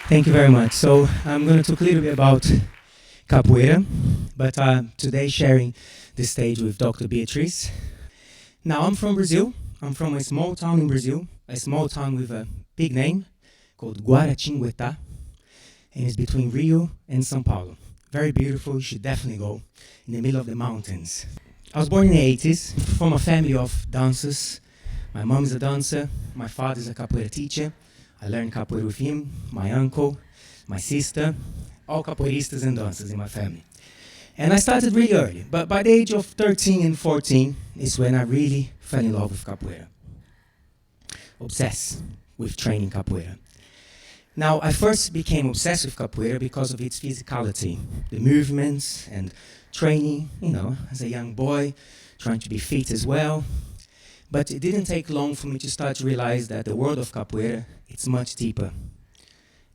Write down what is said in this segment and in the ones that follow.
Thank you very much. So I'm going to talk a little bit about Capoeira, but today sharing the stage with Dr. Beatrice. Now, I'm from Brazil. I'm from a small town in Brazil, a small town with a big name called Guaratinguetá, and it's between Rio and São Paulo. Very beautiful, you should definitely go, in the middle of the mountains. I was born in the 80s, from a family of dancers. My mom is a dancer, my father is a capoeira teacher. I learned capoeira with him, my uncle, my sister, all capoeiristas and dancers in my family. And I started really early, but by the age of 13 and 14 is when I really fell in love with capoeira. Obsessed with training capoeira. Now, I first became obsessed with capoeira because of its physicality, the movements and training, as a young boy, trying to be fit as well. But it didn't take long for me to start to realize that the world of capoeira, it's much deeper.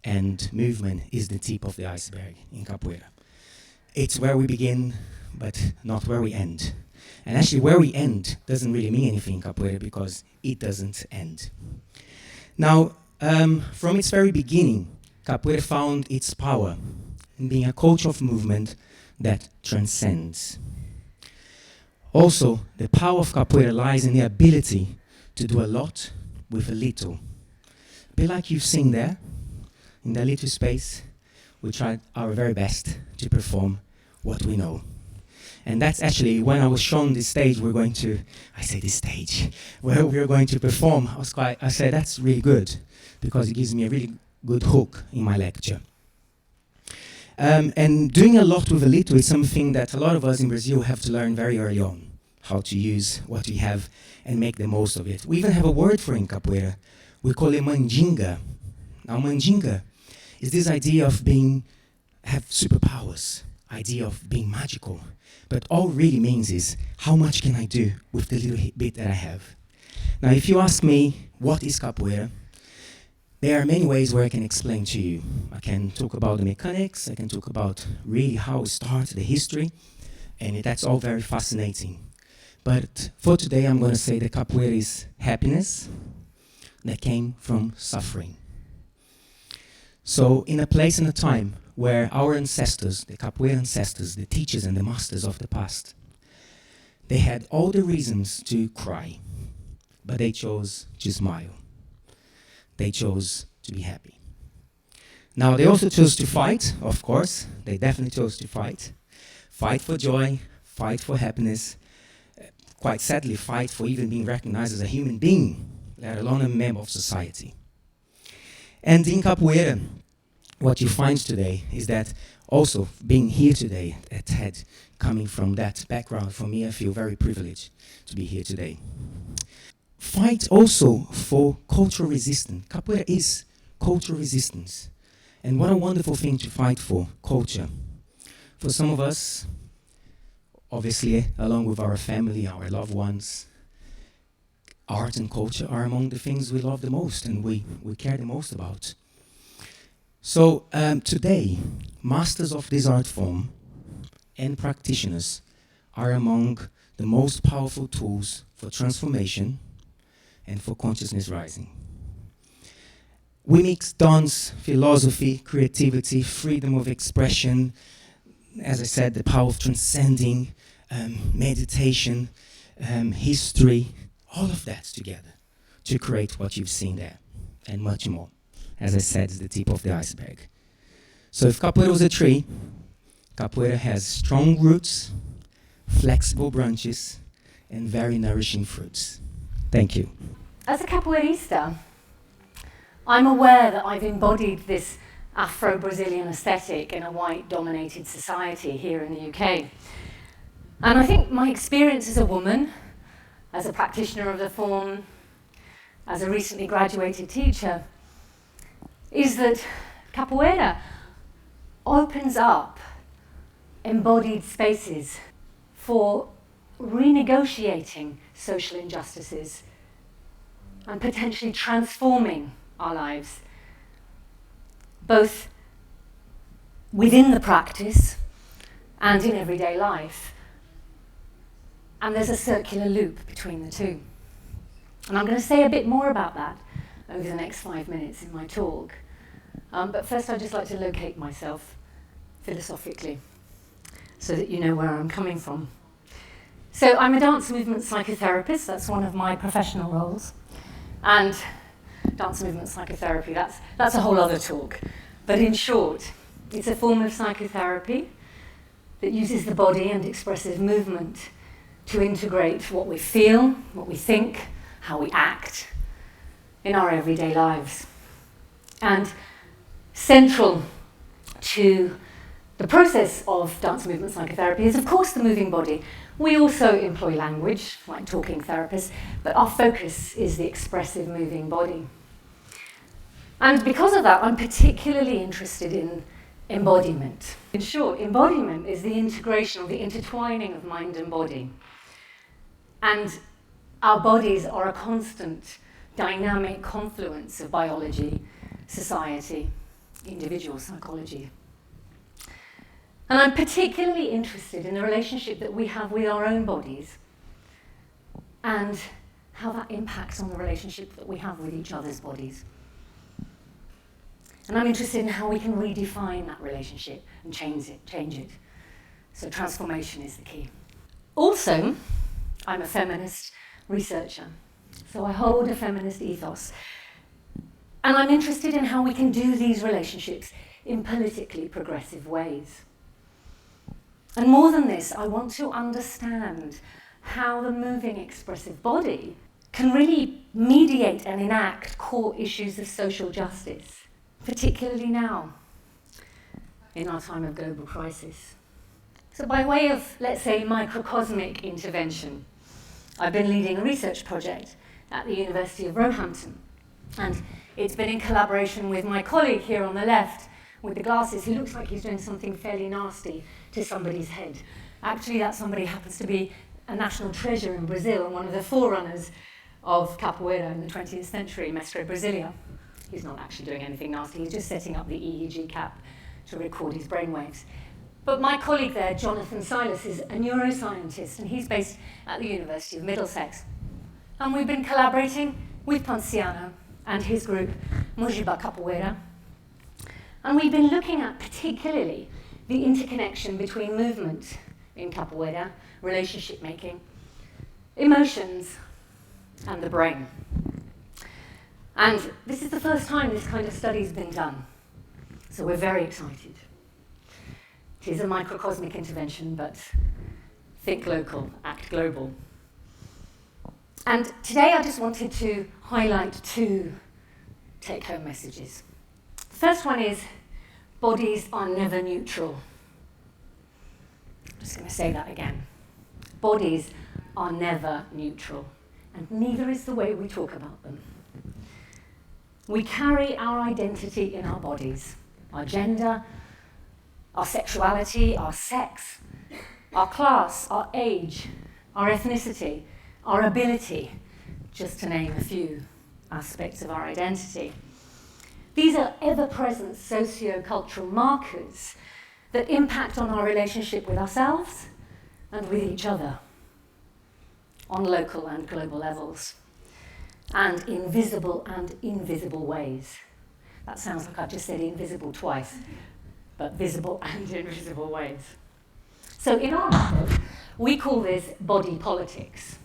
And movement is the tip of the iceberg in capoeira. It's where we begin, but not where we end. And actually, where we end doesn't really mean anything in capoeira because it doesn't end. Now, from its very beginning, capoeira found its power in being a culture of movement that transcends. Also, the power of capoeira lies in the ability to do a lot with a little. A bit like you've seen there, in that little space, we tried our very best to perform what we know. And that's actually, when I was shown this stage, where we are going to perform, I said, that's really good, because it gives me a really good hook in my lecture. And doing a lot with a little is something that a lot of us in Brazil have to learn very early on, how to use what we have and make the most of it. We even have a word for it in capoeira. We call it mandinga. Now, mandinga is this idea of have superpowers, idea of being magical. But all it really means is, how much can I do with the little bit that I have? Now, if you ask me, what is capoeira? There are many ways where I can explain to you. I can talk about the mechanics, I can talk about really how it started, the history, and that's all very fascinating. But for today, I'm going to say that capoeira is happiness that came from suffering. So in a place and a time where our ancestors, the capoeira ancestors, the teachers and the masters of the past, they had all the reasons to cry, but they chose to smile. They chose to be happy. Now, they also chose to fight, of course. They definitely chose to fight. Fight for joy, fight for happiness, quite sadly, fight for even being recognized as a human being, let alone a member of society. And in capoeira, what you find today is that also being here today at TED, coming from that background, for me, I feel very privileged to be here today. Fight also for cultural resistance. Capoeira is cultural resistance. And what a wonderful thing to fight for, culture. For some of us, obviously, along with our family, our loved ones, art and culture are among the things we love the most and we care the most about. So today, masters of this art form and practitioners are among the most powerful tools for transformation and for consciousness rising. We mix dance, philosophy, creativity, freedom of expression, as I said, the power of transcending, meditation, history, all of that together to create what you've seen there, and much more. As I said, it's the tip of the iceberg. So if capoeira was a tree, capoeira has strong roots, flexible branches, and very nourishing fruits. Thank you. As a capoeirista, I'm aware that I've embodied this Afro-Brazilian aesthetic in a white-dominated society here in the UK. And I think my experience as a woman, as a practitioner of the form, as a recently graduated teacher, is that capoeira opens up embodied spaces for renegotiating social injustices and potentially transforming our lives, both within the practice and in everyday life. And there's a circular loop between the two. And I'm going to say a bit more about that over the next 5 minutes in my talk. But first I'd just like to locate myself philosophically so that you know where I'm coming from. So I'm a dance movement psychotherapist, that's one of my professional roles. And dance movement psychotherapy, that's a whole other talk. But in short, it's a form of psychotherapy that uses the body and expressive movement to integrate what we feel, what we think, how we act in our everyday lives. And central to the process of dance movement psychotherapy is, of course, the moving body. We also employ language, like talking therapists, but our focus is the expressive moving body. And because of that, I'm particularly interested in embodiment. In short, embodiment is the integration or the intertwining of mind and body. And our bodies are a constant, dynamic confluence of biology, society, individual psychology. And I'm particularly interested in the relationship that we have with our own bodies and how that impacts on the relationship that we have with each other's bodies. And I'm interested in how we can redefine that relationship and change it. So transformation is the key. Also, I'm a feminist researcher. So I hold a feminist ethos. And I'm interested in how we can do these relationships in politically progressive ways. And more than this, I want to understand how the moving expressive body can really mediate and enact core issues of social justice, particularly now, in our time of global crisis. So by way of, let's say, microcosmic intervention, I've been leading a research project at the University of Roehampton, and it's been in collaboration with my colleague here on the left with the glasses, who looks like he's doing something fairly nasty to somebody's head. Actually, that somebody happens to be a national treasure in Brazil and one of the forerunners of Capoeira in the 20th century, Mestre Brasilia. He's not actually doing anything nasty, he's just setting up the EEG cap to record his brainwaves. But my colleague there, Jonathan Silas, is a neuroscientist, and he's based at the University of Middlesex. And we've been collaborating with Ponciano and his group, Mojiba Capoeira. And we've been looking at particularly the interconnection between movement in capoeira, relationship making, emotions, and the brain. And this is the first time this kind of study has been done. So we're very excited. It is a microcosmic intervention, but think local, act global. And today I just wanted to highlight two take-home messages. The first one is, bodies are never neutral. I'm just going to say that again. Bodies are never neutral, and neither is the way we talk about them. We carry our identity in our bodies, our gender, our sexuality, our sex, our class, our age, our ethnicity, our ability, just to name a few aspects of our identity. These are ever-present socio-cultural markers that impact on our relationship with ourselves and with each other on local and global levels, and in visible and invisible ways. That sounds like I've just said invisible twice, but visible and invisible ways. So in our method, we call this body politics.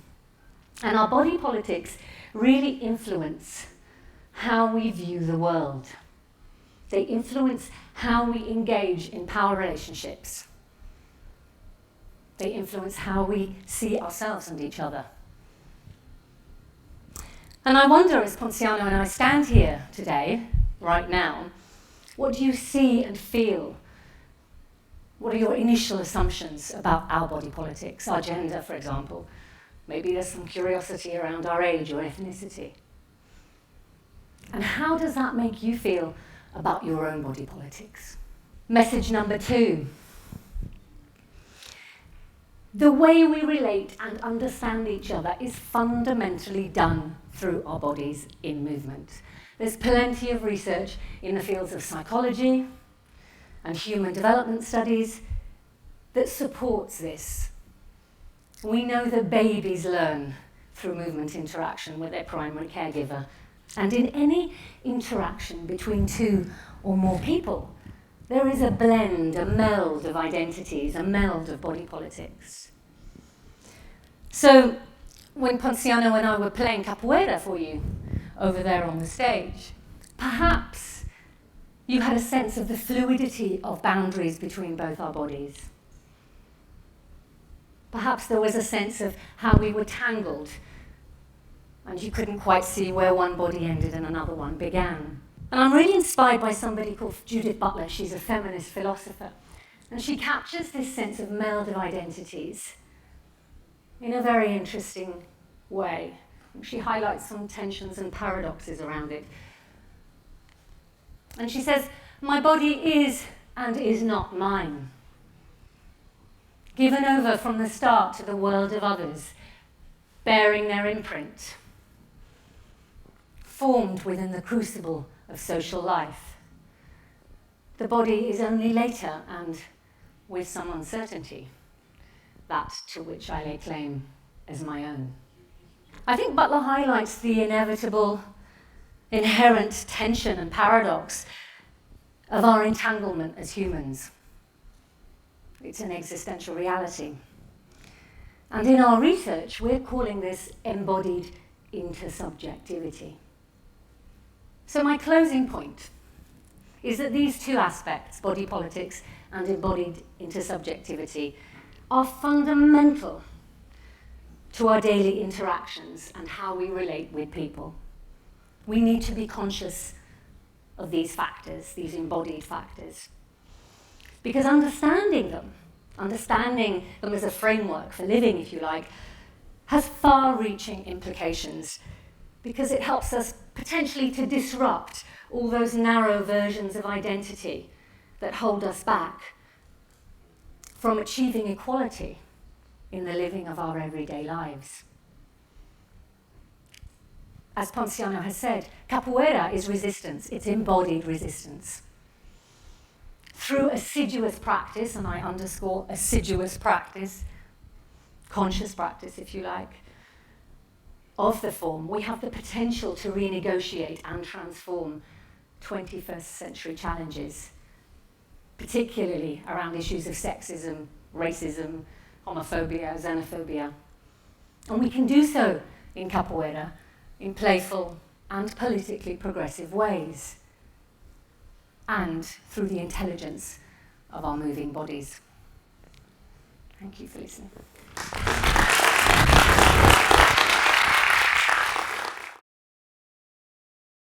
And our body politics really influence how we view the world. They influence how we engage in power relationships. They influence how we see ourselves and each other. And I wonder, as Ponciano and I stand here today, right now, what do you see and feel? What are your initial assumptions about our body politics, our gender, for example? Maybe there's some curiosity around our age or ethnicity. And how does that make you feel about your own body politics? Message number 2. The way we relate and understand each other is fundamentally done through our bodies in movement. There's plenty of research in the fields of psychology and human development studies that supports this. We know that babies learn through movement interaction with their primary caregiver. And in any interaction between two or more people, there is a blend, a meld of identities, a meld of body politics. So when Ponciano and I were playing capoeira for you over there on the stage, perhaps you had a sense of the fluidity of boundaries between both our bodies. Perhaps there was a sense of how we were tangled and you couldn't quite see where one body ended and another one began. And I'm really inspired by somebody called Judith Butler. She's a feminist philosopher. And she captures this sense of meld of identities in a very interesting way. She highlights some tensions and paradoxes around it. And she says, my body is and is not mine. Given over from the start to the world of others, bearing their imprint, formed within the crucible of social life. The body is only later, and with some uncertainty, that to which I lay claim as my own. I think Butler highlights the inevitable, inherent tension and paradox of our entanglement as humans. It's an existential reality. And in our research, we're calling this embodied intersubjectivity. So my closing point is that these two aspects, body politics and embodied intersubjectivity, are fundamental to our daily interactions and how we relate with people. We need to be conscious of these factors, these embodied factors. Because understanding them as a framework for living, if you like, has far-reaching implications because it helps us potentially to disrupt all those narrow versions of identity that hold us back from achieving equality in the living of our everyday lives. As Ponciano has said, capoeira is resistance, it's embodied resistance. Through assiduous practice, and I underscore assiduous practice, conscious practice if you like, of the form, we have the potential to renegotiate and transform 21st century challenges, particularly around issues of sexism, racism, homophobia, xenophobia. And we can do so in capoeira in playful and politically progressive ways, and through the intelligence of our moving bodies. Thank you for listening.